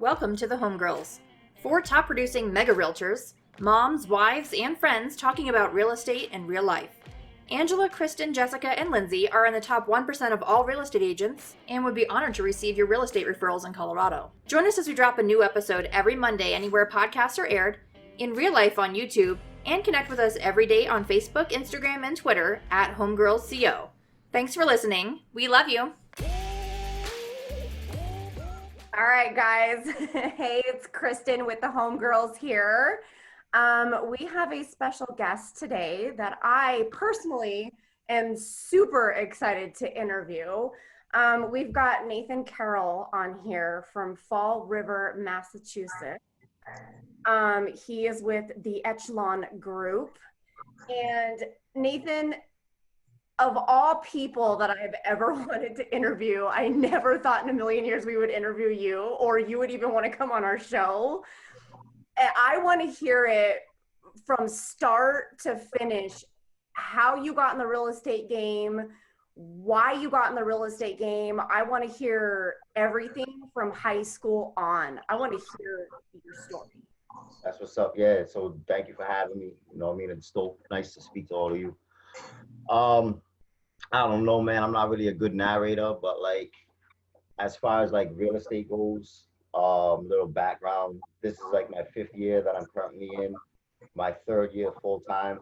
Welcome to the Homegirls. Four top producing mega realtors, moms, wives, and friends talking about real estate and real life. Angela, Kristen, Jessica, and Lindsay are in the top 1% of all real estate agents and would be honored to receive your real estate referrals in Colorado. Join us as we drop a new episode every Monday anywhere podcasts are aired, in real life on YouTube, and connect with us every day on Facebook, Instagram, and Twitter at HomegirlsCO. Thanks for listening. We love you. All right, guys. Hey, it's Kristen with the Homegirls here. We have a special guest today that I personally am super excited to interview. We've got Nathan CARROLL on here from Fall River, Massachusetts. He is with the Echelon Group. And Nathan, of all people that I've ever wanted to interview, I never thought in a million years we would interview you or you would even want to come on our show. I want to hear it from start to finish, how you got in the real estate game, why you got in the real estate game. I want to hear everything from high school on. I want to hear your story. That's what's up. Yeah. So thank you for having me. You know what I mean? It's still nice to speak to all of you. I don't know, man. I'm not really a good narrator, but like, as far as like real estate goes, little background. This is like my 5th year that I'm currently in, my 3rd year full time.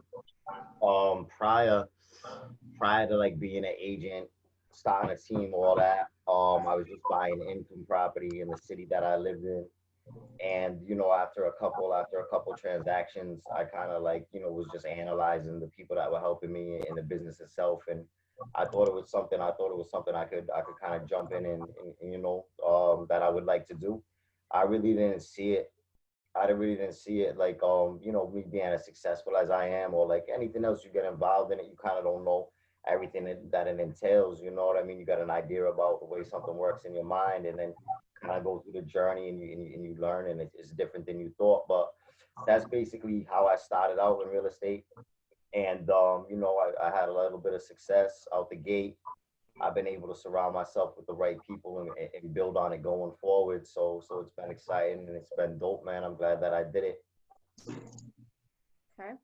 Prior to like being an agent, starting a team, all that, I was just buying income property in the city that I lived in. And, you know, after a couple transactions, I kind of like, you know, was just analyzing the people that were helping me in the business itself. And I thought it was something I could kind of jump in and you know, that I would like to do. I really didn't see it. Like, you know, me being as successful as I am, or like anything else you get involved in it, you kind of don't know everything that it entails. You know what I mean? You got an idea about the way something works in your mind, and then kind of go through the journey and you learn, and it's different than you thought. But that's basically how I started out in real estate. And, you know, I had a little bit of success out the gate. I've been able to surround myself with the right people and build on it going forward. So it's been exciting and it's been dope, man. I'm glad that I did it. Okay.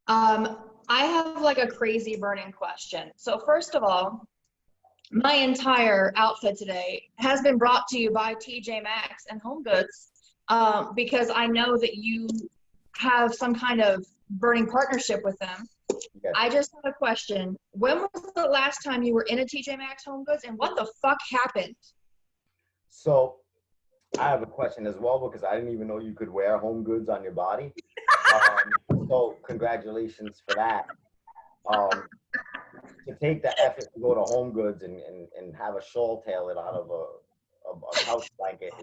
I have like a crazy burning question. So first of all, my entire outfit today has been brought to you by TJ Maxx and Home Goods, because I know that you have some kind of burning partnership with them. Yes. I just have a question. When was the last time you were in a TJ Maxx Home Goods, and what the fuck happened? So I have a question as well, because I didn't even know you could wear Home Goods on your body. So congratulations for that. To take the effort to go to Home Goods and have a shawl tailored out of a couch blanket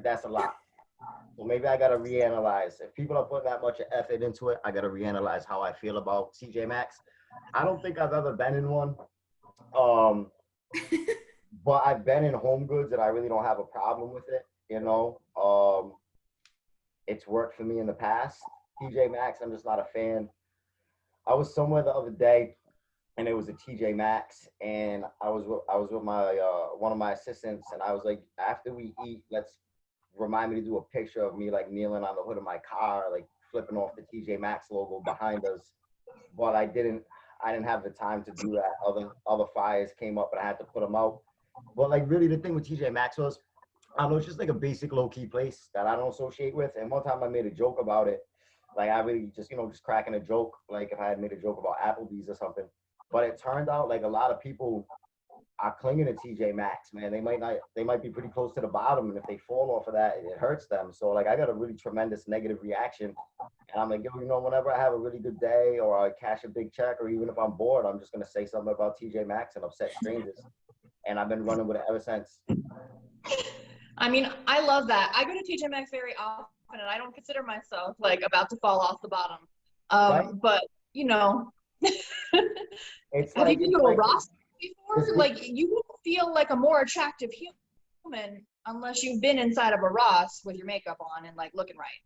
that's a lot. So maybe I gotta reanalyze. If people are putting that much effort into it, I gotta reanalyze how I feel about TJ Maxx. I don't think I've ever been in one, but I've been in Home Goods and I really don't have a problem with it. You know, it's worked for me in the past. TJ Maxx, I'm just not a fan. I was somewhere the other day, and it was a TJ Maxx, and I was with my one of my assistants, and I was like, after we eat, let's remind me to do a picture of me like kneeling on the hood of my car, like flipping off the TJ Maxx logo behind us. But I didn't have the time to do that. Other fires came up and I had to put them out. But like really the thing with TJ Maxx was, I don't know, it's just like a basic low-key place that I don't associate with. And one time I made a joke about it. Like I really just, you know, just cracking a joke, like if I had made a joke about Applebee's or something. But it turned out like a lot of people are clinging to TJ Maxx, man. They might be pretty close to the bottom, and if they fall off of that, it hurts them. So like I got a really tremendous negative reaction, and I'm like, yo, you know, whenever I have a really good day or I cash a big check, or even if I'm bored, I'm just gonna say something about TJ Maxx and upset strangers. And I've been running with it ever since. I mean, I love that. I go to TJ Maxx very often, and I don't consider myself like about to fall off the bottom. Right? But you know, It's have like, you been to a Ross before? Like, you wouldn't feel like a more attractive human unless you've been inside of a Ross with your makeup on and like looking right.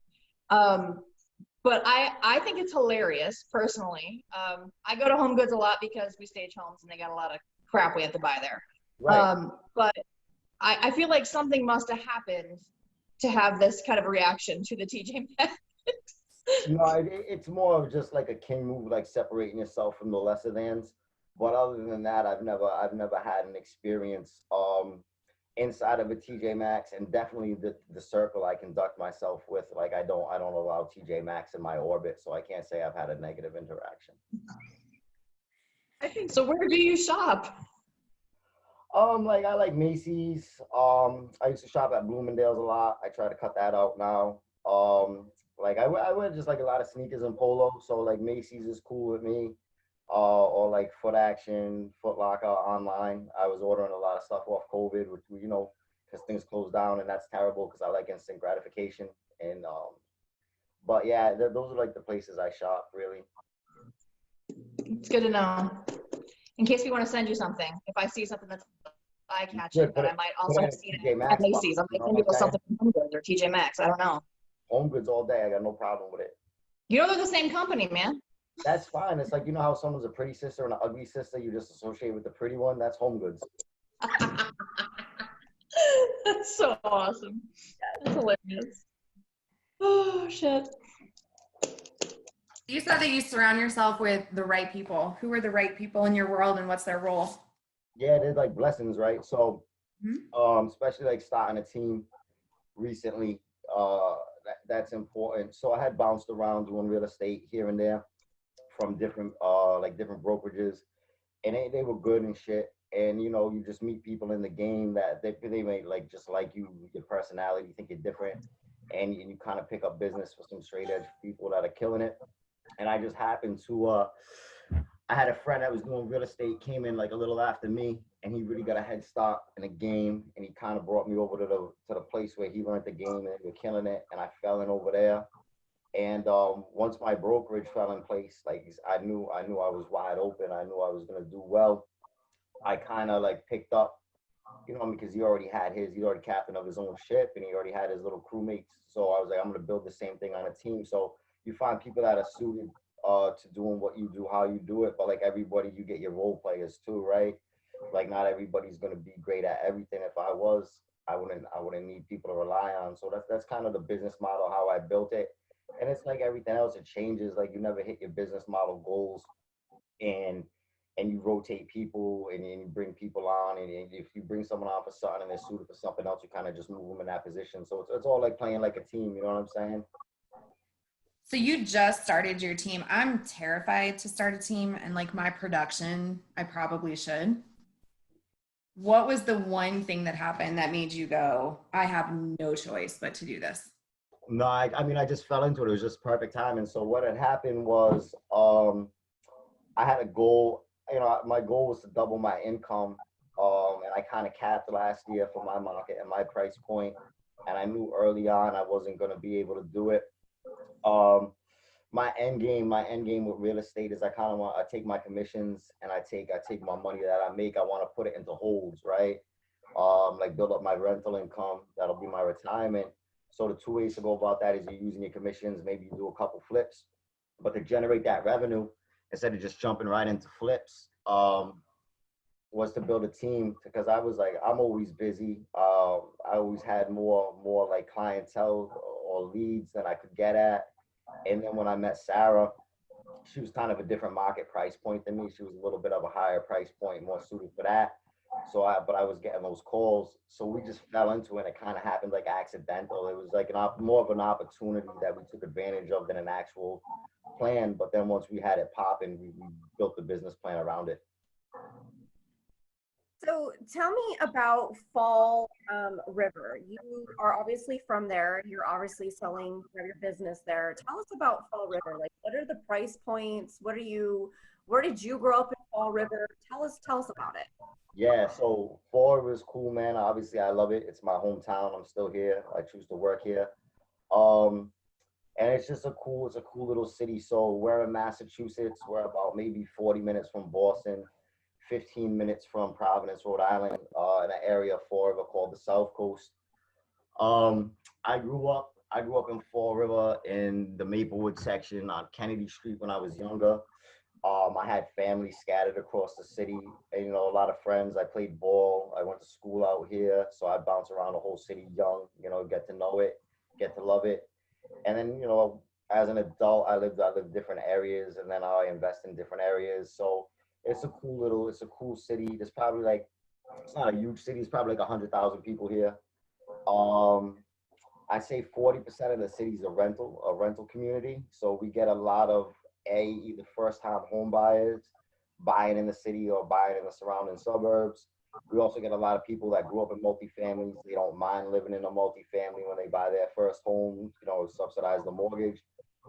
But I think it's hilarious personally. I go to Home Goods a lot because we stage homes and they got a lot of crap we have to buy there. right. But I feel like something must have happened to have this kind of a reaction to the TJ Maxx. No, it's more of just like a king move, like separating yourself from the lesser thans. But other than that, I've never had an experience inside of a TJ Maxx, and definitely the circle I conduct myself with. Like I don't allow TJ Maxx in my orbit, so I can't say I've had a negative interaction. I think So where do you shop? Like I like Macy's. I used to shop at Bloomingdale's a lot. I try to cut that out now. Like I wear just like a lot of sneakers and polo, so like Macy's is cool with me. Or like Foot Action, Foot Locker online. I was ordering a lot of stuff off COVID, which because things closed down, and that's terrible because I like instant gratification. And but yeah, those are like the places I shop really. It's good to know. In case we want to send you something, if I see something that's eye-catching, that I might also have seen it at Macy's, I might send you something from Home Goods or TJ Maxx. I don't know. Home Goods all day. I got no problem with it. You know they're the same company, man. That's fine. It's like, how someone's a pretty sister and an ugly sister, you just associate with the pretty one. That's Home Goods. That's so awesome. That's hilarious. Oh, shit. You said that you surround yourself with the right people. Who are the right people in your world and what's their role? Yeah, they're like blessings, right? So, especially like starting a team recently, that's important. So I had bounced around doing real estate here and there from different brokerages, and they were good and shit. And you just meet people in the game that they may like just like you, your personality, think you're different, and you kind of pick up business for some straight edge people that are killing it. And I just happened to I had a friend that was doing real estate, came in like a little after me, and he really got a head start in the game, and he kind of brought me over to the place where he learned the game, and they were killing it, and I fell in over there. And once my brokerage fell in place, like I knew I was wide open. I knew I was gonna do well. I kind of like picked up, because he already captain of his own ship, and he already had his little crewmates. So I was like, I'm gonna build the same thing on a team. So you find people that are suited to doing what you do, how you do it, but like everybody, you get your role players too, right? Like not everybody's gonna be great at everything. If I was, I wouldn't need people to rely on. So that's kind of the business model, how I built it. And it's like everything else, it changes. Like you never hit your business model goals, and you rotate people, and you bring people on, and if you bring someone on for something and they're suited for something else, you kind of just move them in that position. So it's all like playing like a team, you know what I'm saying? So you just started your team. I'm terrified to start a team, and like my production, I probably should. What was the one thing that happened that made you go, I have no choice but to do this? No, I mean, I just fell into it. It was just perfect timing. So what had happened was I had a goal. My goal was to double my income, and I kind of capped last year for my market and my price point, and I knew early on I wasn't going to be able to do it. My end game with real estate is I take my commissions, and I take my money that I make. I want to put it into holds, right? Like build up my rental income. That'll be my retirement. So the two ways to go about that is you're using your commissions. Maybe you do a couple flips, but to generate that revenue, instead of just jumping right into flips, was to build a team, because I was like, I'm always busy. I always had more like clientele or leads than I could get at. And then when I met Sarah, she was kind of a different market price point than me. She was a little bit of a higher price point, more suited for that. But I was getting those calls. So we just fell into it. It kind of happened like accidental. It was like more of an opportunity that we took advantage of than an actual plan. But then once we had it popping, we built the business plan around it. So tell me about Fall River. You are obviously from there. You're obviously selling your business there. Tell us about Fall River. Like, what are the price points? Where did you grow up in Fall River? Tell us about it. Yeah, so Fall River is cool, man. Obviously, I love it. It's my hometown. I'm still here. I choose to work here. And it's just a cool little city. So we're in Massachusetts. We're about maybe 40 minutes from Boston, 15 minutes from Providence, Rhode Island, in an area of Fall River called the South Coast. I grew up in Fall River in the Maplewood section on Kennedy Street when I was younger. I had family scattered across the city, and, you know, a lot of friends. I played ball. I went to school out here, so I bounced around the whole city young, you know, get to know it, get to love it. And then, you know, as an adult, I lived different areas, and then I invest in different areas. So it's a cool city. There's probably like, it's not a huge city. It's probably like 100,000 people here. Um, I say 40% of the city's a rental community. So we get a lot of either first time home buyers buying in the city or buying in the surrounding suburbs. We also get a lot of people that grew up in multifamilies. They don't mind living in a multifamily when they buy their first home, you know, subsidize the mortgage.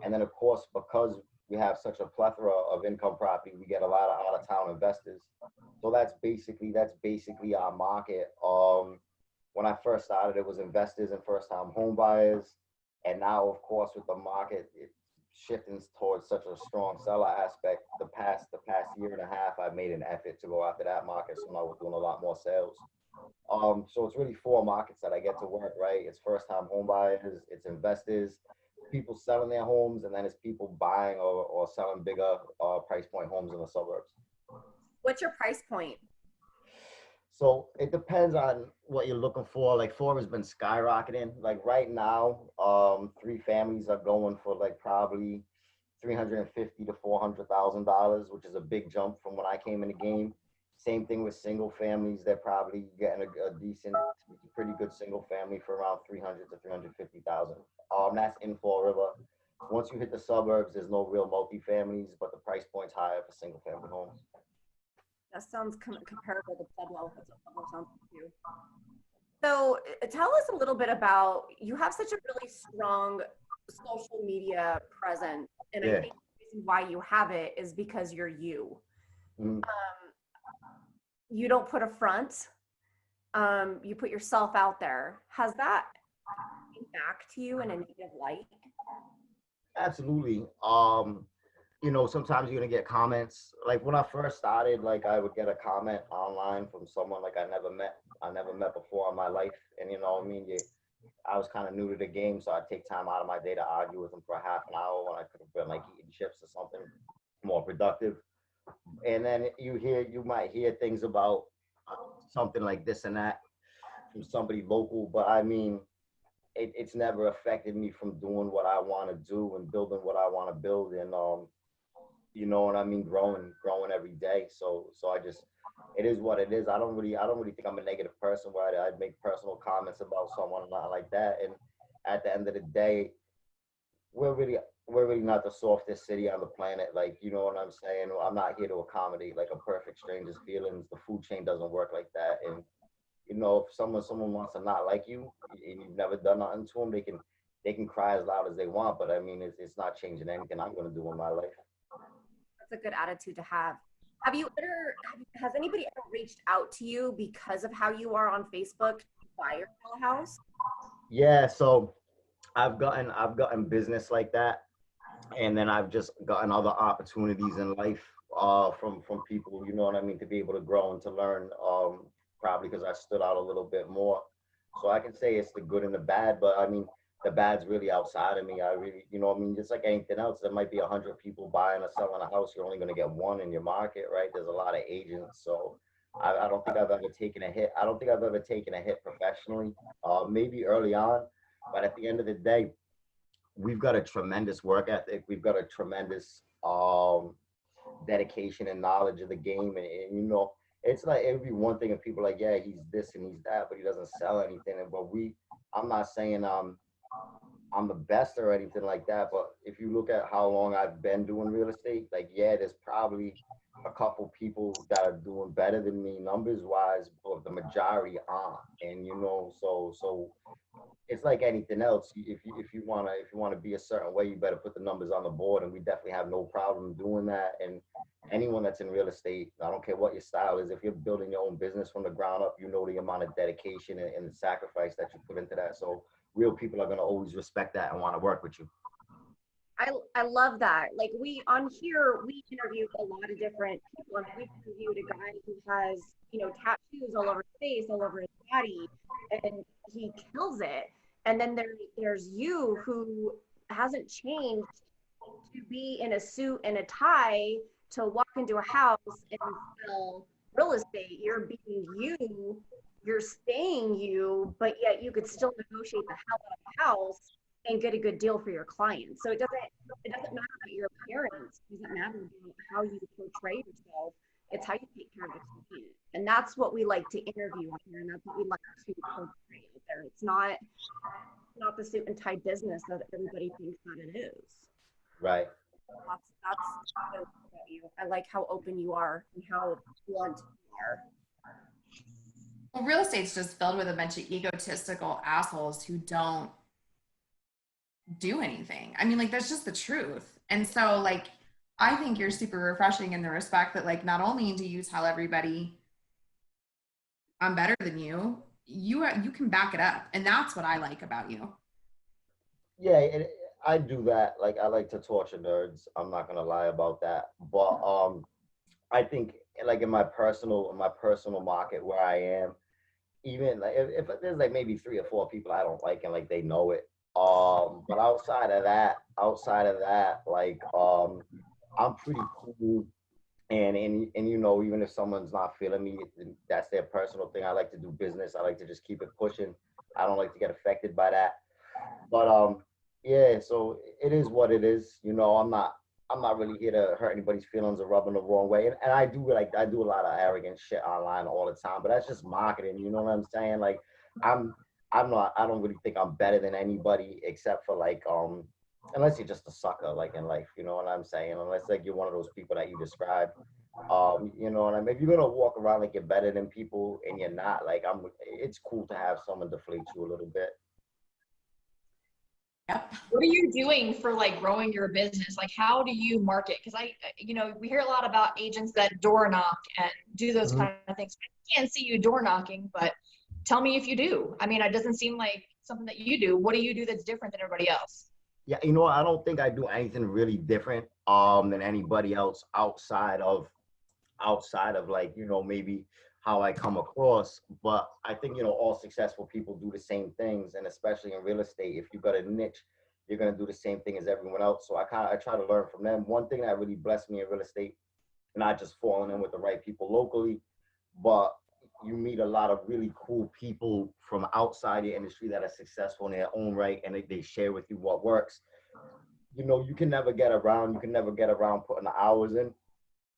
And then of course, because we have such a plethora of income property, we get a lot of out of town investors. So that's basically our market. When I first started, it was investors and first-time home buyers, and now, of course, with the market shifting towards such a strong seller aspect, the past year and a half, I've made an effort to go after that market. So now we're doing a lot more sales. So it's really four markets that I get to work. Right, it's first-time home buyers, it's investors, people selling their homes, and then it's people buying or selling bigger price point homes in the suburbs. What's your price point? So it depends on what you're looking for. Like four has been skyrocketing. Like right now, three families are going for like probably $350 to $400,000, which is a big jump from when I came in the game. Same thing with single families. They're probably getting a decent, pretty good single family for around 300 to 350,000. That's in Fall River. Once you hit the suburbs, there's no real multi-families, but the price point's higher for single family homes. That sounds comparable to Pueblo. That's what Pueblo sounds like too. So tell us a little bit about, you have such a really strong social media presence. And I think the reason why you have it is because you're you. Mm. You don't put a front. You put yourself out there. Has that came back to you in a negative light? Absolutely. You know, sometimes you're gonna get comments. Like when I first started, like I would get a comment online from someone like I never met before in my life. And you know what I mean? I was kind of new to the game, so I'd take time out of my day to argue with them for a half an hour when I could have been like eating chips or something more productive. And then you might hear things about something like this and that from somebody local, but I mean, it's never affected me from doing what I want to do and building what I want to build. And you know what I mean, growing every day. So it is what it is. I don't really think I'm a negative person where I'd make personal comments about someone or not like that. And at the end of the day, we're really not the softest city on the planet. Like, you know what I'm saying? I'm not here to accommodate like a perfect stranger's feelings. The food chain doesn't work like that. And you know, if someone wants to not like you and you've never done nothing to them, they can cry as loud as they want. But I mean, it's not changing anything I'm going to do in my life. That's a good attitude to have. Has anybody ever reached out to you because of how you are on Facebook to buy your house? Yeah, so I've gotten business like that, and then I've just gotten other opportunities in life from people, you know what I mean, to be able to grow and to learn, probably because I stood out a little bit more. So I can say it's the good and the bad, but I mean, the bad's really outside of me. I really, you know what I mean, just like anything else, there might be 100 people buying or selling a house. You're only going to get one in your market, right? There's a lot of agents. So I don't think I've ever taken a hit. I don't think I've ever taken a hit professionally, maybe early on, but at the end of the day, we've got a tremendous work ethic. We've got a tremendous dedication and knowledge of the game. And you know, it's like, it'd be one thing if people are like, yeah, he's this and he's that, but he doesn't sell anything. But I'm not saying I'm the best or anything like that, but if you look at how long I've been doing real estate, like, yeah, there's probably a couple people that are doing better than me numbers wise, but the majority aren't. And you know, so it's like anything else. If you wanna be a certain way, you better put the numbers on the board, and we definitely have no problem doing that. And anyone that's in real estate, I don't care what your style is, if you're building your own business from the ground up, you know the amount of dedication and the sacrifice that you put into that. So real people are gonna always respect that and want to work with you. I love that. Like we interview a lot of different people. And we interviewed a guy who has, tattoos all over his face, all over his body, and he kills it. And then there's you who hasn't changed to be in a suit and a tie to walk into a house and sell real estate. You're being you, you're staying you, but yet you could still negotiate the hell out of the house and get a good deal for your client. So it doesn't matter about your appearance. It doesn't matter about how you portray yourself. It's how you take care of the client. And that's what we like to interview on here, and that's what we like to portray out there. It's not the suit and tie business that everybody thinks that it is. Right. That's what I like about you. I like how open you are and how blunt you are. Well, real estate's just filled with a bunch of egotistical assholes who don't do anything. I mean, like, that's just the truth. And so, like, I think you're super refreshing in the respect that, like, not only do you tell everybody I'm better than you, you can back it up. And that's what I like about you. Yeah, I do that. Like, I like to torture nerds. I'm not gonna lie about that. But I think, like, in my personal market where I am, even like if there's like maybe 3 or 4 people I don't like and like they know it. But outside of that, like I'm pretty cool. And you know, even if someone's not feeling me, that's their personal thing. I like to do business. I like to just keep it pushing. I don't like to get affected by that. But yeah, so it is what it is. You know, I'm not really here to hurt anybody's feelings or rub them the wrong way. And I do a lot of arrogant shit online all the time, but that's just marketing. You know what I'm saying? Like I don't really think I'm better than anybody except for like unless you're just a sucker like in life, you know what I'm saying? Unless like you're one of those people that you described. You know what I mean? If you're gonna walk around like you're better than people and you're not, like it's cool to have someone deflate you a little bit. Yep. What are you doing for like growing your business? Like, how do you market? Because we hear a lot about agents that door knock and do those kind of things. I can't see you door knocking, but tell me if you do. I mean, it doesn't seem like something that you do. What do you do that's different than everybody else? Yeah, you know, I don't think I do anything really different than anybody else outside of like, you know, maybe how I come across. But I think, you know, all successful people do the same things, and especially in real estate, if you've got a niche, you're gonna do the same thing as everyone else. So I try to learn from them. One thing that really blessed me in real estate, not just falling in with the right people locally, but you meet a lot of really cool people from outside your industry that are successful in their own right, and they share with you what works. You know, you can never get around putting the hours in,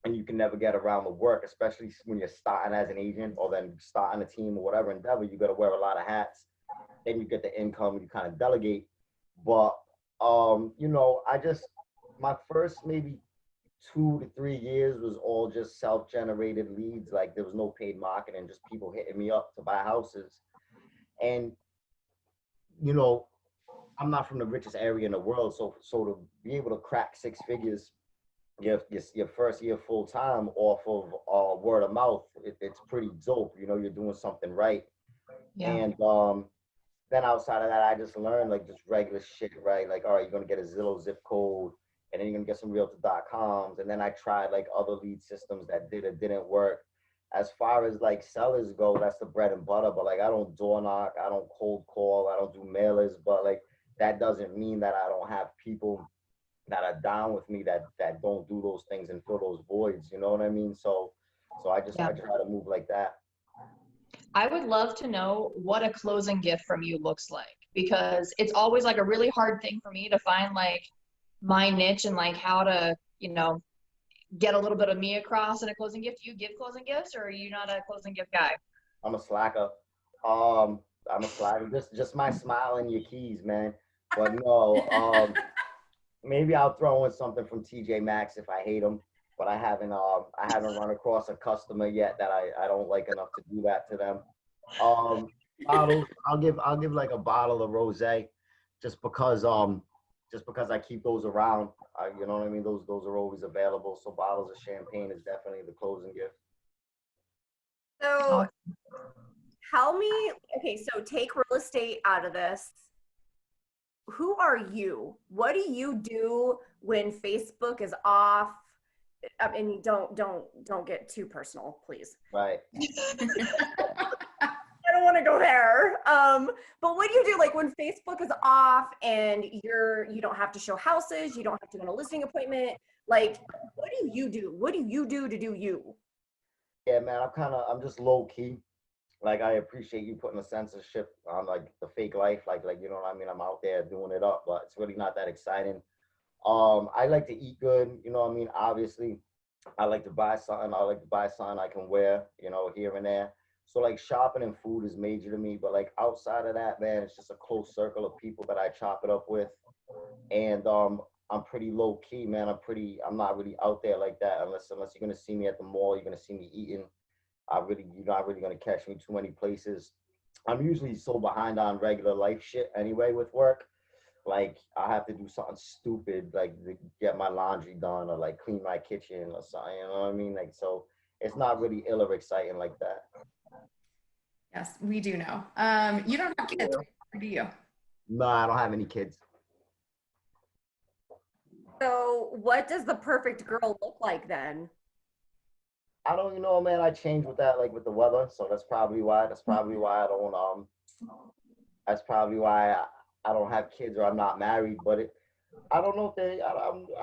and you can never get around the work, especially when you're starting as an agent or then starting a team or whatever endeavor. You got to wear a lot of hats. Then you get the income, you kind of delegate. But you know, my first maybe 2 to 3 years was all just self-generated leads. Like there was no paid marketing, just people hitting me up to buy houses. And you know, I'm not from the richest area in the world, so to be able to crack 6 figures your first year full time off of word of mouth, it's pretty dope. You know, you're doing something right. Yeah. And then outside of that, I just learned like just regular shit, right? Like, all right, you're gonna get a Zillow zip code, and then you're gonna get some realtor.coms. And then I tried like other lead systems that didn't work. As far as like sellers go, that's the bread and butter. But like I don't door knock, I don't cold call, I don't do mailers. But like that doesn't mean that I don't have people that are down with me that don't do those things and fill those voids. You know what I mean? So I try to move like that. I would love to know what a closing gift from you looks like, because it's always like a really hard thing for me to find like my niche and like how to, you know, get a little bit of me across in a closing gift. Do you give closing gifts, or are you not a closing gift guy? I'm a slacker. I'm a slacker. Just my smile and your keys, man. But no, maybe I'll throw in something from TJ Maxx if I hate them. But I haven't run across a customer yet that I don't like enough to do that to them. Bottles, I'll give like a bottle of rosé, just because I keep those around. You know what I mean? Those are always available. So bottles of champagne is definitely the closing gift. So tell me, okay, so take real estate out of this. Who are you? What do you do when Facebook is off? And you don't get too personal, please. Right. I don't want to go there. But what do you do like when Facebook is off and you don't have to show houses, you don't have to go on a listing appointment? Like, what do you do? What do you do to do you? Yeah, man, I'm just low key. Like, I appreciate you putting a censorship on like the fake life, like you know what I mean. I'm out there doing it up, but it's really not that exciting. I like to eat good, you know what I mean. Obviously, I like to buy something. I like to buy something I can wear, you know, here and there. So like shopping and food is major to me, but like outside of that, man, it's just a close circle of people that I chop it up with. And I'm pretty low key, man. I'm not really out there like that unless you're gonna see me at the mall, you're gonna see me eating. You're not really gonna catch me too many places. I'm usually so behind on regular life shit anyway with work. Like I have to do something stupid, like to get my laundry done or like clean my kitchen or something. You know what I mean? Like so, it's not really ill or exciting like that. Yes, we do know. You don't have kids, or do you? No, I don't have any kids. So what does the perfect girl look like then? I don't even know, man. I change with that, like with the weather. So that's probably why. I don't. That's probably why I don't have kids or I'm not married. But I don't know if I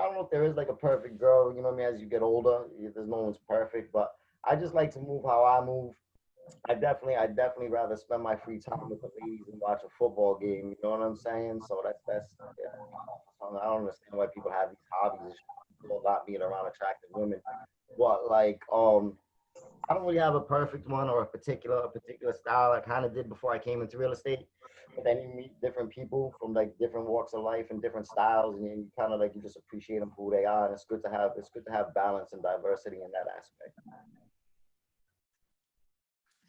don't know if there is like a perfect girl. You know what I mean? As you get older, there's no one's perfect. But I just like to move how I move. I definitely rather spend my free time with the ladies and watch a football game. You know what I'm saying? So that's yeah. I don't understand why people have these hobbies and people not being around attractive women. But like I don't really have a perfect one or a particular style. I kind of did before I came into real estate. But then you meet different people from like different walks of life and different styles, and you kind of like you just appreciate them for who they are. And it's good to have balance and diversity in that aspect.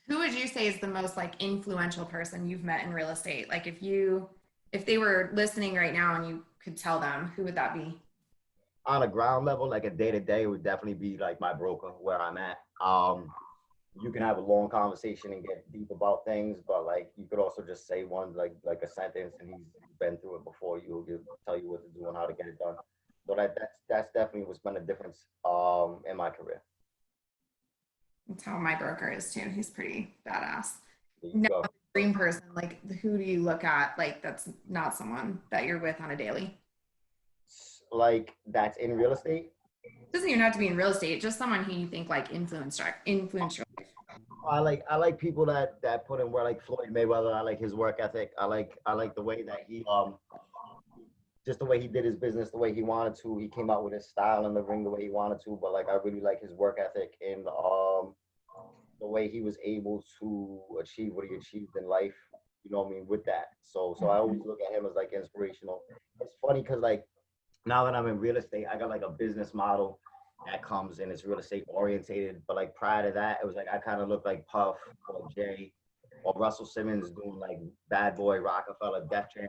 Who would you say is the most like influential person you've met in real estate? Like if they were listening right now and you could tell them, who would that be? On a ground level, like a day to day, would definitely be like my broker where I'm at. You can have a long conversation and get deep about things, but like you could also just say one like a sentence, and he's been through it before. He'll tell you what to do and how to get it done. So that's definitely what's been a difference in my career. That's how my broker is too. He's pretty badass. There you No, go. dream person, like who do you look at? Like that's not someone that you're with on a daily. Like that's in real estate. Doesn't even have to be in real estate, just someone who you think like influential. I like people that put in work, like Floyd Mayweather. I like his work ethic. I like the way that he just the way he did his business, the way he wanted to. He came out with his style in the ring the way he wanted to. But like I really like his work ethic and the way he was able to achieve what he achieved in life. You know what I mean? With that. So I always look at him as like inspirational. It's funny because like now that I'm in real estate, I got like a business model that comes and it's real estate orientated. But like prior to that, it was like I kind of looked like Puff or Jay or Russell Simmons doing like Bad Boy, Rockefeller, Def Jam.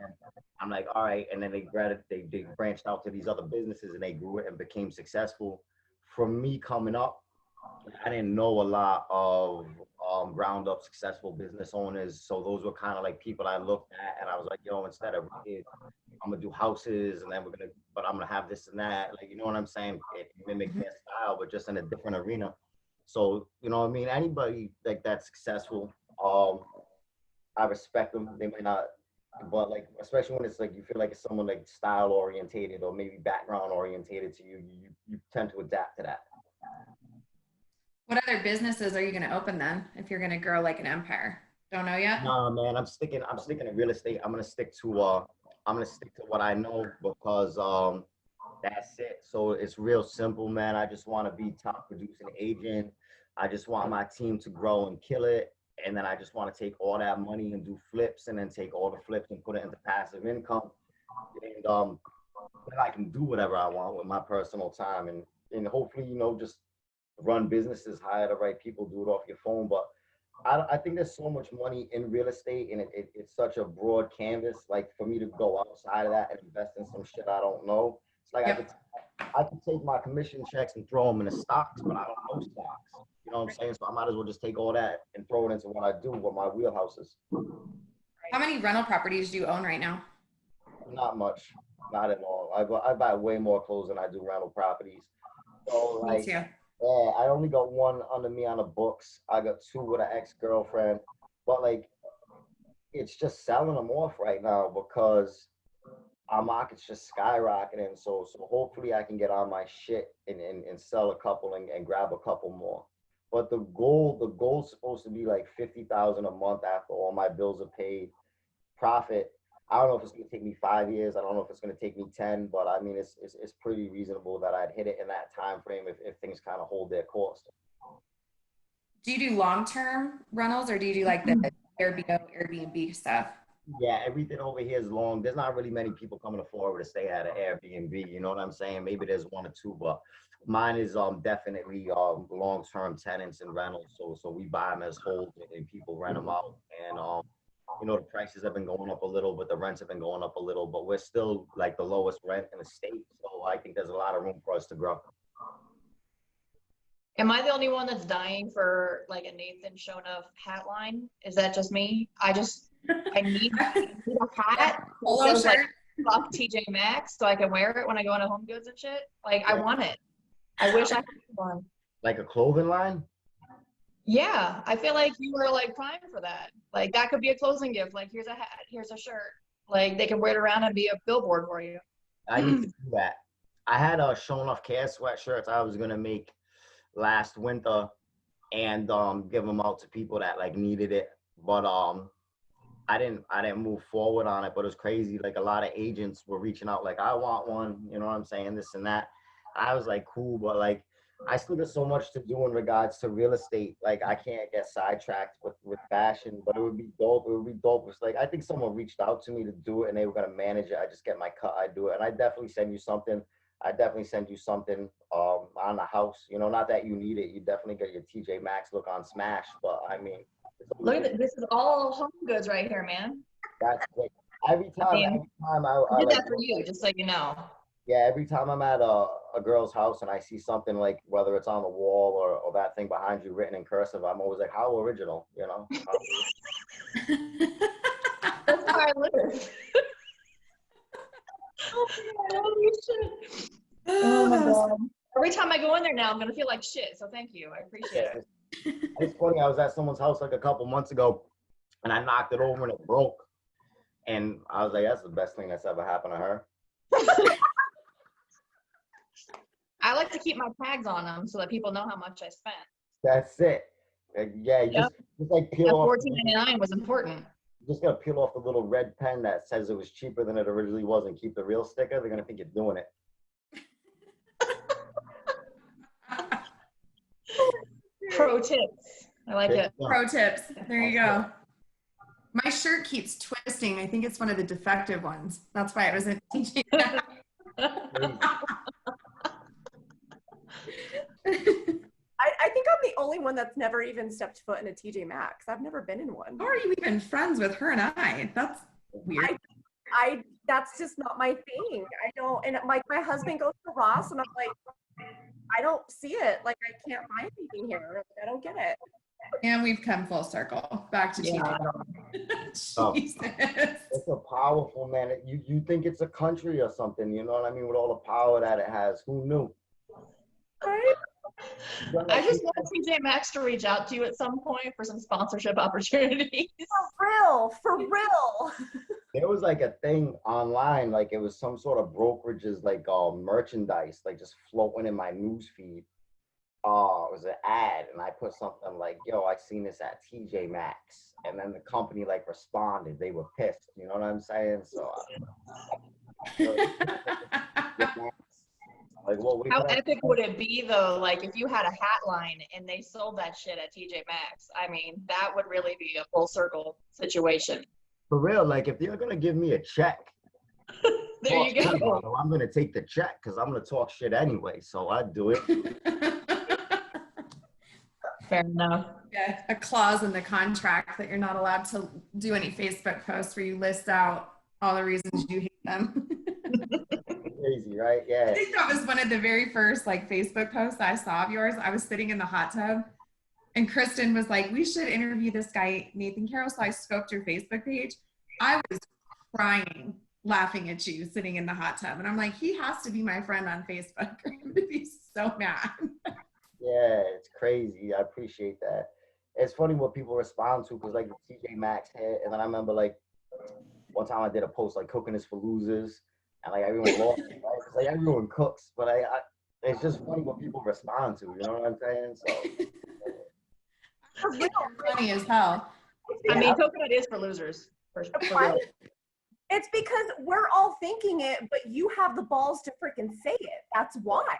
I'm like, all right. And then they branched out to these other businesses and they grew it and became successful. From me coming up, I didn't know a lot of ground up successful business owners. So those were kind of like people I looked at and I was like, yo, instead of it, I'm gonna do houses and then but I'm gonna have this and that. Like, you know what I'm saying? It mimic their style, but just in a different arena. So, you know what I mean? Anybody like that's successful, I respect them. They might not, but like, especially when it's like you feel like it's someone like style orientated or maybe background orientated to you, you tend to adapt to that. What other businesses are you going to open then if you're going to grow like an empire? Don't know yet. No, man, I'm sticking to real estate. I'm gonna stick to what I know because that's it. So it's real simple, man. I just want to be top producing agent. I just want my team to grow and kill it. And then I just want to take all that money and do flips and then take all the flips and put it into passive income. And then I can do whatever I want with my personal time and hopefully, you know, just run businesses, hire the right people, do it off your phone. But I think there's so much money in real estate and it's such a broad canvas. Like for me to go outside of that and invest in some shit I don't know. It's like Yep. I could take my commission checks and throw them in the stocks, but I don't know stocks. You know what I'm saying? So I might as well just take all that and throw it into what I do, what my wheelhouse is. How many rental properties do you own right now? Not much, not at all. I buy way more clothes than I do rental properties. So Me like, too. yeah, I only got one under me on the books. I got two with an ex-girlfriend, but like it's just selling them off right now because our market's just skyrocketing. So hopefully I can get on my shit and sell a couple and grab a couple more. But the goal's supposed to be like 50,000 a month after all my bills are paid. Profit. I don't know if it's gonna take me 5 years. I don't know if it's gonna take me 10, but I mean it's pretty reasonable that I'd hit it in that time frame if things kind of hold their course. Do you do long-term rentals or do you do like the Airbnb stuff? Yeah, everything over here is long. There's not really many people coming forward to stay at an Airbnb. You know what I'm saying? Maybe there's one or two, but mine is definitely long-term tenants and rentals. So we buy them as whole and people rent them out. And you know, the prices have been going up a little, but the rents have been going up a little. But we're still like the lowest rent in the state. So I think there's a lot of room for us to grow. Am I the only one that's dying for like a Nathan SHO'NUFF hat line? Is that just me? I need a hat. Polo Says, shirt. like, fuck TJ Maxx so I can wear it when I go into Home Goods and shit. Like, I want it. I wish I had one. Like a clothing line? Yeah, I feel like you were like prime for that. Like, that could be a closing gift. Like, here's a hat, here's a shirt. Like, they can wear it around and be a billboard for you. I need to do that. I had a SHO'NUFF Care sweatshirts I was gonna make last winter and give them out to people that like needed it, but I didn't move forward on it. But it was crazy, like a lot of agents were reaching out like, I want one, you know what I'm saying, this and that. I was like, cool, but like I still got so much to do in regards to real estate. Like I can't get sidetracked with fashion, but it would be dope. It would be dope. It's like I think someone reached out to me to do it and they were gonna manage it. I just get my cut, I do it, and I definitely send you something. I definitely send you something on the house. You know, not that you need it. You definitely get your TJ Maxx look on Smash, but I mean, Look at this. Is all Home Goods right here, man. that's great. Every time I I did like, that for you, just so you know. yeah, every time I'm at a girl's house and I see something like whether it's on the wall or that thing behind you written in cursive, I'm always like, how original, you know? That's how I live. Holy shit. Oh my God. Every time I go in there now, I'm gonna feel like shit. So thank you. I appreciate it. It's funny. I was at someone's house like a couple months ago, and I knocked it over and it broke. And I was like, "That's the best thing that's ever happened to her." I like to keep my tags on them so that people know how much I spent. That's it. Like, yeah, you Yep. just like That peel off. $14.99 was important. You just gotta peel off the little red pen that says it was cheaper than it originally was, and keep the real sticker. They're gonna think you're doing it. Pro tips. I like it. Pro tips. There you go. My shirt keeps twisting. I think it's one of the defective ones. That's why I wasn't teaching that. I think I'm the only one that's never even stepped foot in a TJ Maxx. I've never been in one. How are you even friends with her and I? That's weird. I that's just not my thing. I don't, and like my husband goes to Ross and I'm like, I don't see it. Like I can't find anything here. I don't get it. And we've come full circle back to Yeah. Jesus. It's a powerful, man. You think it's a country or something, you know what I mean? With all the power that it has, who knew? Right? I just want TJ Maxx to reach out to you at some point for some sponsorship opportunities. For real. There was like a thing online, like it was some sort of brokerages, like merchandise, like just floating in my news feed. It was an ad, and I put something like, "Yo, I seen this at TJ Maxx," and then the company like responded. They were pissed. You know what I'm saying? So, like, well, How epic would it be though, like if you had a hat line and they sold that shit at TJ Maxx? I mean, that would really be a full circle situation. For real, like if they're gonna give me a check, There you go. I'm gonna take the check because I'm gonna talk shit anyway. So I'd do it. Fair enough. Yeah, a clause in the contract that you're not allowed to do any Facebook posts where you list out all the reasons you hate them. Crazy, right? Yeah. I think that was one of the very first like Facebook posts I saw of yours. I was sitting in the hot tub and KRISTEN was like, we should interview this guy, Nathan Carroll. So I scoped your Facebook page. I was crying, laughing at you sitting in the hot tub. And I'm like, he has to be my friend on Facebook. I'm going to be so mad. Yeah, it's crazy. I appreciate that. it's funny what people respond to, because like the TJ Maxx hit, and then I remember like one time I did a post like cooking is for losers, and like everyone lost it, right? 'Cause, like everyone cooks, but it's just funny what people respond to. You know what I'm saying? So For real. Funny as hell. I mean, coconut is for losers. For real. It's because we're all thinking it, but you have the balls to freaking say it. That's why.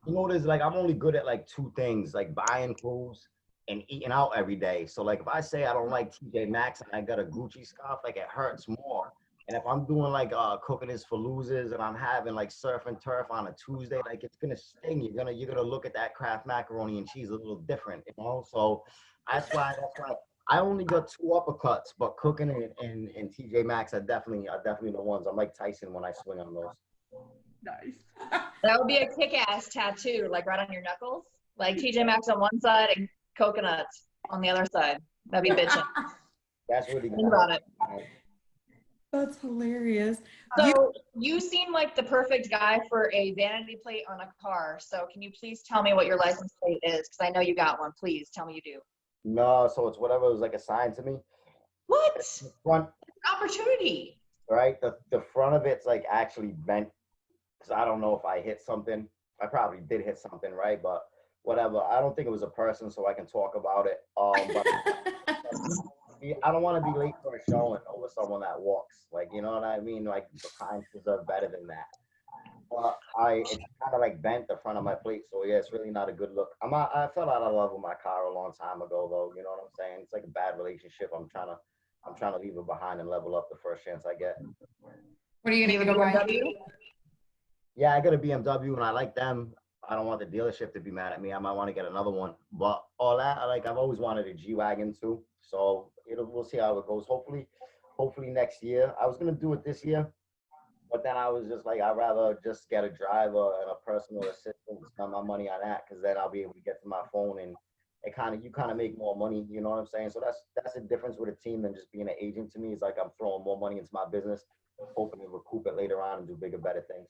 you know what it is, like I'm only good at like two things, like buying clothes and eating out every day. So like if I say I don't like TJ Maxx and I got a Gucci scarf, like it hurts more. And if I'm doing like cooking is for losers and I'm having like surf and turf on a Tuesday, like it's gonna sting. You're gonna look at that Kraft macaroni and cheese a little different, you know. So that's why I only got two uppercuts, but cooking and TJ Maxx are definitely the ones. I'm like Tyson when I swing on those. Nice. That would be a kick-ass tattoo, like right on your knuckles. Like TJ Maxx on one side and coconuts on the other side. That'd be bitchin'. That's really Think about it. That's hilarious. So you seem like the perfect guy for a vanity plate on a car. So can you please tell me what your license plate is? Because I know you got one. Please tell me you do. No, so it's whatever was like assigned to me. What? The front, Opportunity. right? The front of it's like actually bent, because I don't know if I hit something. I probably did hit something, right? But whatever. I don't think it was a person, so I can talk about it. But I don't want to be late for a showing over someone that walks. Like, you know what I mean? Like the clients deserve better than that. But it's kind of like bent the front of my plate, so yeah, it's really not a good look. I fell out of love with my car a long time ago, though. You know what I'm saying? It's like a bad relationship. I'm trying to leave it behind and level up the first chance I get. What are you You gonna have a go buy? BMW? Yeah, I got a BMW and I like them. I don't want the dealership to be mad at me. I might want to get another one. But all that, I've always wanted a G-Wagon too. So we'll see how it goes. Hopefully next year. I was gonna do it this year, but then I was just like, I'd rather just get a driver and a personal assistant to spend my money on that, because then I'll be able to get to my phone and you kind of make more money. You know what I'm saying? So that's the difference with a team than just being an agent to me. It's like I'm throwing more money into my business, hoping to recoup it later on and do bigger, better things.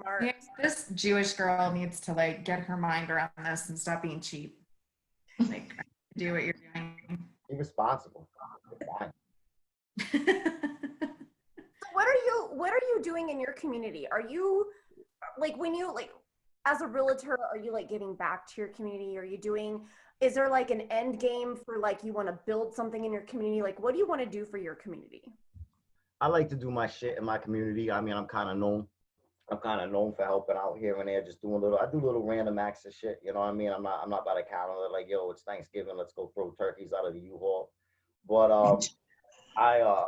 Smart. Yeah, this Jewish girl needs to like get her mind around this and stop being cheap. Like, do what you're doing. Be responsible. Fine. What are you doing in your community? Are you like, when you like, as a realtor, are you like giving back to your community? Is there like an end game for like, you want to build something in your community? Like, what do you want to do for your community? I like to do my shit in my community. I mean, I'm kind of known for helping out here and there, just I do little random acts of shit. You know what I mean? I'm not by the calendar like, yo, it's Thanksgiving, let's go throw turkeys out of the U-Haul. But I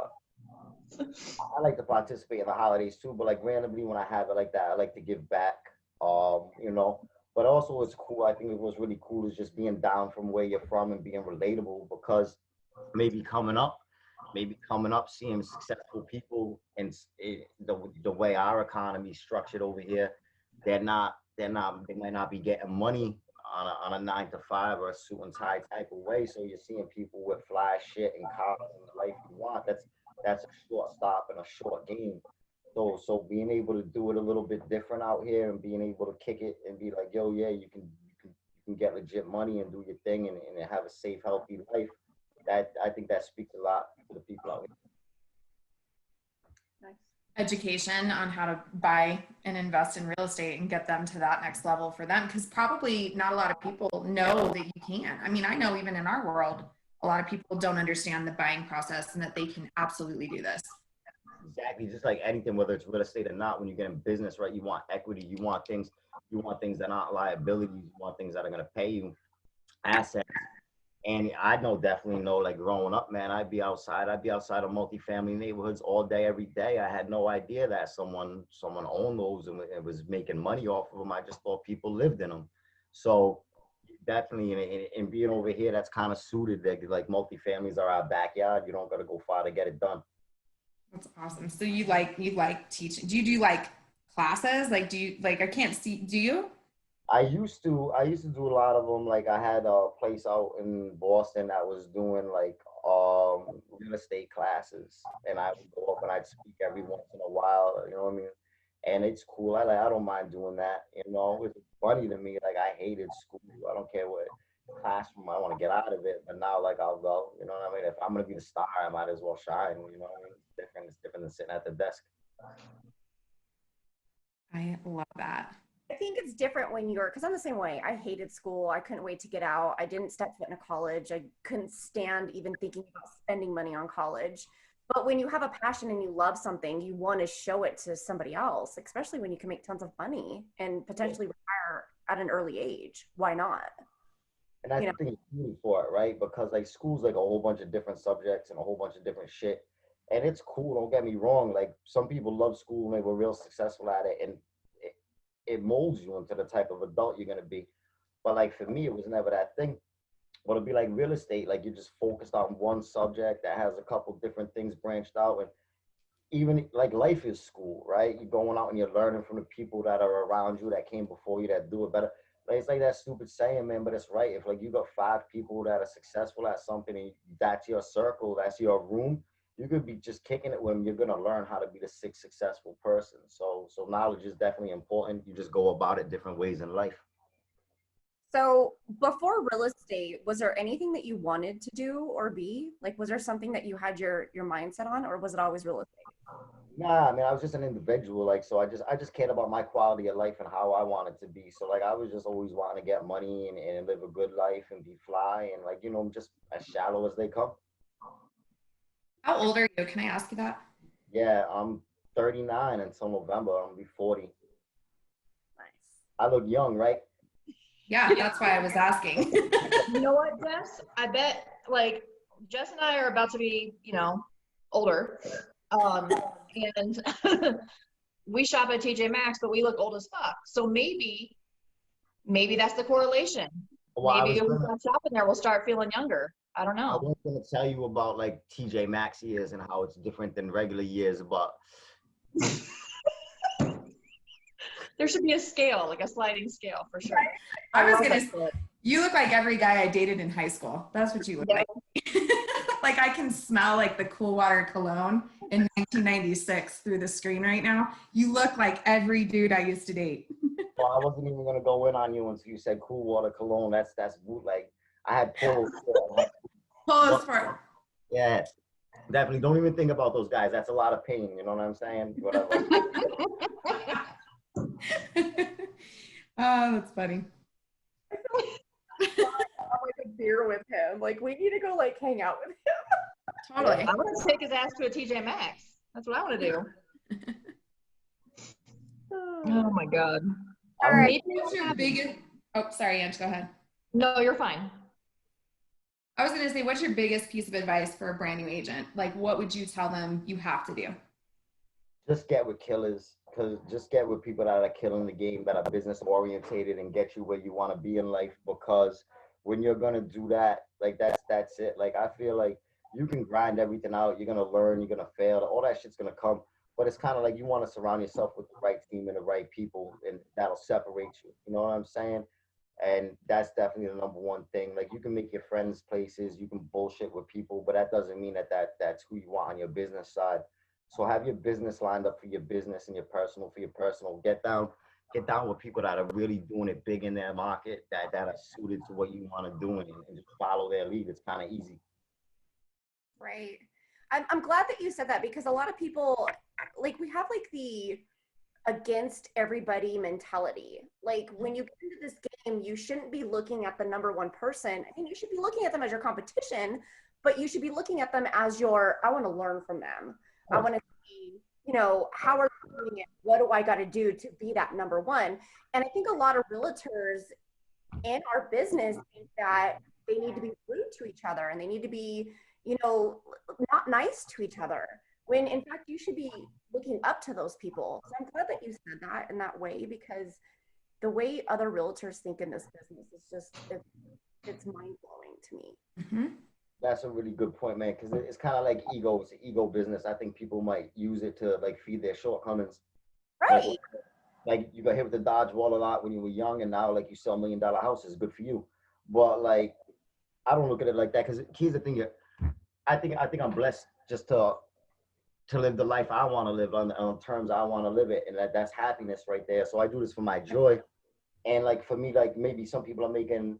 like to participate in the holidays too, but like randomly when I have it like that, I like to give back. You know, but also it's cool. I think what's really cool is just being down from where you're from and being relatable, because maybe coming up, seeing successful people and the way our economy is structured over here, they might not be getting money on a 9 to 5 or a suit and tie type of way. So you're seeing people with fly shit and cars and the life you want. That's a short stop and a short game. So being able to do it a little bit different out here and being able to kick it and be like, yo, yeah, you can get legit money and do your thing and have a safe, healthy life. That I think that speaks a lot to the people out here. Nice. Education on how to buy and invest in real estate and get them to that next level for them, because probably not a lot of people know that you can. I mean, I know even in our world, a lot of people don't understand the buying process and that they can absolutely do this. Exactly, just like anything, whether it's real estate or not, when you get in business, right, you want equity, you want things that aren't liabilities, you want things that are going to pay you, assets. And I definitely know, like growing up, man, I'd be outside of multifamily neighborhoods all day, every day. I had no idea that someone owned those and was making money off of them. I just thought people lived in them. So definitely, and being over here, that's kind of suited. Like multifamilies are our backyard. You don't got to go far to get it done. That's awesome. So you like teaching? Do you do like classes? Like, do you like? I can't see. Do you? I used to do a lot of them. Like I had a place out in Boston that was doing like real estate classes, and I would go up and I'd speak every once in a while. You know what I mean? And it's cool. I don't mind doing that. You know, it's funny to me. Like I hated school. I don't care what. classroom. I want to get out of it. But now, like, I'll go. You know what I mean? If I'm gonna be the star, I might as well shine. You know what I mean? It's different. It's different than sitting at the desk. I love that. I think it's different when you're, because I'm the same way. I hated school. I couldn't wait to get out. I didn't step foot in a college. I couldn't stand even thinking about spending money on college. But when you have a passion and you love something, you want to show it to somebody else, especially when you can make tons of money and potentially retire at an early age. Why not? And that's the thing for it, right? Because like school's like a whole bunch of different subjects and a whole bunch of different shit. And it's cool, don't get me wrong. Like some people love school and they were real successful at it, and it molds you into the type of adult you're gonna be. But like for me, it was never that thing. But it'd be like real estate, like you're just focused on one subject that has a couple different things branched out. And even like life is school, right? You're going out and you're learning from the people that are around you that came before you that do it better. Like it's like that stupid saying, man, but it's right. If like you got 5 people that are successful at something and that's your circle, that's your room, you could be just kicking it with them. You're gonna learn how to be the 6th successful person. So knowledge is definitely important. You just go about it different ways in life. So before real estate, was there anything that you wanted to do or be? Like, was there something that you had your mindset on, or was it always real estate? Nah, I mean, I was just an individual. Like, so I just cared about my quality of life and how I wanted to be. So like, I was just always wanting to get money and live a good life and be fly and like, you know, just as shallow as they come. How old are you? Can I ask you that? Yeah, I'm 39 until November. I'm gonna be 40. Nice. I look young, right? Yeah, that's why I was asking. You know what, Jess? I bet like Jess and I are about to be, you know, older. And we shop at TJ Maxx, but we look old as fuck. So maybe that's the correlation. Well, Maybe if we start shopping there, we'll start feeling younger. I don't I know. was gonna tell you about like TJ Maxx years and how it's different than regular years, but There should be a scale, like a sliding scale for sure. I was gonna say, you look like every guy I dated in high school. That's what you look like. Like I can smell like the Cool Water cologne in 1996 through the screen right now. You look like every dude I used to date. well, I wasn't even gonna go in on you until you said Cool Water cologne. That's bootleg. I had polos. Pose for Yeah, definitely. Don't even think about those guys. That's a lot of pain. You know what I'm saying? Whatever. Oh, that's funny. Like a beer with him. Like we need to go like hang out with him. Totally. I want to take his ass to a TJ Maxx. That's what I want to do. Oh my God. All right. What's your biggest? Oh, sorry, Ange, go ahead. No, you're fine. I was gonna say, what's your biggest piece of advice for a brand new agent? Like, what would you tell them you have to do? Just get with killers, because just get with people that are killing the game, that are business orientated and get you where you want to be in life. Because when you're gonna do that, like that's it. Like I feel like you can grind everything out. You're gonna learn. You're gonna fail. All that shit's gonna come. But it's kind of like you want to surround yourself with the right team and the right people, and that'll separate you. You know what I'm saying? And that's definitely the number one thing. Like you can make your friends places, you can bullshit with people, but that doesn't mean that's who you want on your business side. So have your business lined up for your business and your personal for your personal. Get down with people that are really doing it big in their market, that are suited to what you want to do, and just follow their lead. It's kind of easy. Right. I'm glad that you said that, because a lot of people, like, we have like the against everybody mentality. Like when you get into this game, you shouldn't be looking at the number one person. I think you should be looking at them as your competition, but you should be looking at them as I want to learn from them. I want to see, you know, how are they doing it? What do I got to do to be that number one? And I think a lot of realtors in our business think that they need to be rude to each other and they need to be, you know, not nice to each other, when in fact you should be looking up to those people. So I'm glad that you said that in that way, because the way other realtors think in this business is just, it's mind-blowing to me. Mm-hmm. That's a really good point, man, because it's kind of like ego. It's an ego business. I think people might use it to like feed their shortcomings. Right. Like you got hit with the dodgeball a lot when you were young, and now like you sell $1 million houses. Good for you. But like, I don't look at it like that, because here's the thing. I think I'm blessed just to live the life I want to live on terms I want to live it, and that's happiness right there. So I do this for my joy, and like for me, like maybe some people are making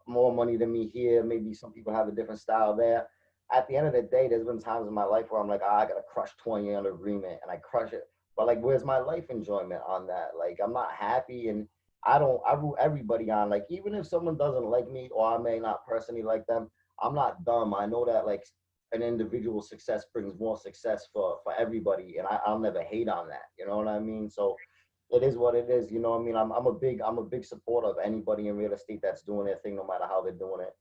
more money than me here. Maybe some people have a different style there. At the end of the day, there's been times in my life where I'm like, I gotta crush 20 under agreement, and I crush it. But like, where's my life enjoyment on that? Like, I'm not happy, and I root everybody on. Like, even if someone doesn't like me, or I may not personally like them, I'm not dumb. I know that like an individual success brings more success for everybody, and I'll never hate on that. You know what I mean? So it is what it is. You know what I mean? I'm a big supporter of anybody in real estate that's doing their thing, no matter how they're doing it.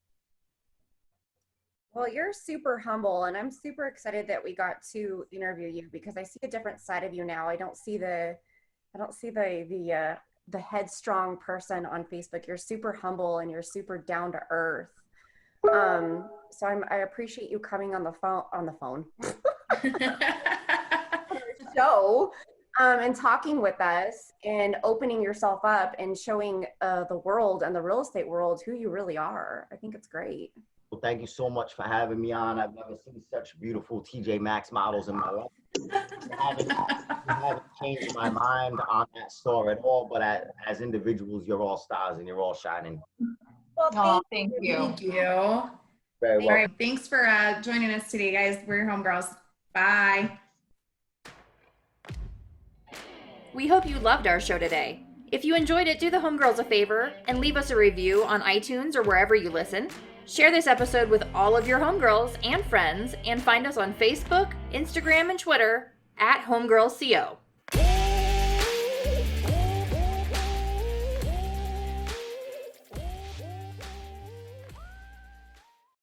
Well, you're super humble, and I'm super excited that we got to interview you because I see a different side of you now. I don't see the headstrong person on Facebook. You're super humble and you're super down to earth. So I appreciate you coming on the phone show, and talking with us and opening yourself up and showing the world and the real estate world who you really are. I think it's great. Well, thank you so much for having me on. I've never seen such beautiful TJ Maxx models in my life. You haven't changed my mind on that store at all, but as individuals, you're all stars and you're all shining. Well, Thank you. Thank you. Very All well. right. Thanks for joining us today, guys. We're your homegirls. Bye. We hope you loved our show today. If you enjoyed it, do the homegirls a favor and leave us a review on iTunes or wherever you listen. Share this episode with all of your homegirls and friends, and find us on Facebook, Instagram, and Twitter @HomegirlsCO.